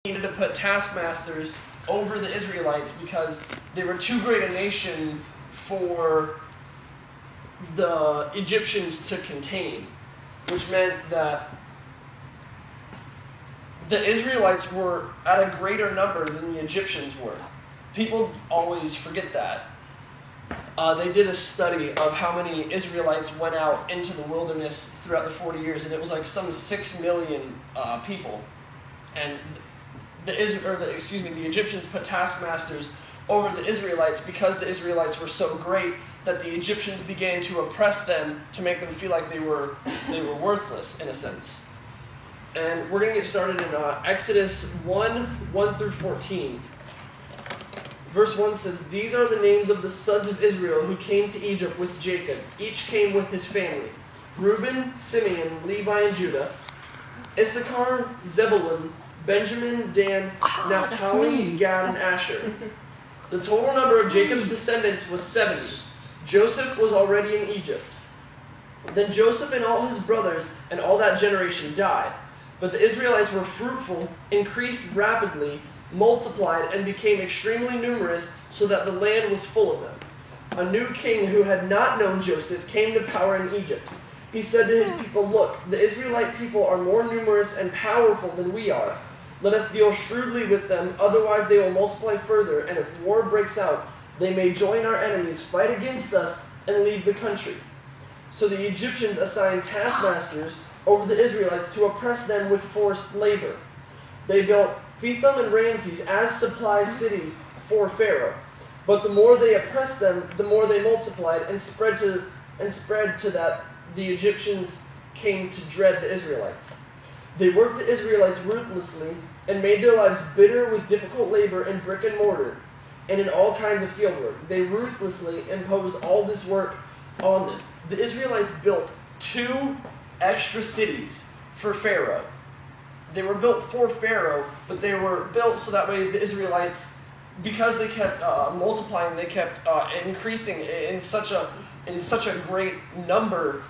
needed to put taskmasters over the Israelites because they were too great a nation for the Egyptians to contain, which meant that the Israelites were at a greater number than the Egyptians were. People always forget that. They did a study of how many Israelites went out into the wilderness throughout the 40 years, and it was like some 6 million people. And the Egyptians put taskmasters over the Israelites because the Israelites were so great that the Egyptians began to oppress them to make them feel like they were worthless, in a sense. And we're going to get started in Exodus 1 through 14. Verse 1 says, "These are the names of the sons of Israel who came to Egypt with Jacob. Each came with his family. Reuben, Simeon, Levi, and Judah. Issachar, Zebulun, Benjamin, Dan, Naphtali, Gad, and Asher. The total number of Jacob's descendants was 70. Joseph was already in Egypt. Then Joseph and all his brothers and all that generation died. But the Israelites were fruitful, increased rapidly, multiplied, and became extremely numerous, so that the land was full of them. A new king who had not known Joseph came to power in Egypt. He said to his people, 'Look, the Israelite people are more numerous and powerful than we are. Let us deal shrewdly with them, otherwise they will multiply further, and if war breaks out, they may join our enemies, fight against us, and leave the country.' So the Egyptians assigned taskmasters over the Israelites to oppress them with forced labor. They built Pithom and Ramses as supply cities for Pharaoh. But the more they oppressed them, the more they multiplied and spread to that the Egyptians came to dread the Israelites. They worked the Israelites ruthlessly and made their lives bitter with difficult labor in brick and mortar and in all kinds of field work. They ruthlessly imposed all this work on them. The Israelites built 2 extra cities for Pharaoh. They were built for Pharaoh, but they were built so that way the Israelites, because they kept multiplying, they kept increasing in such a great number,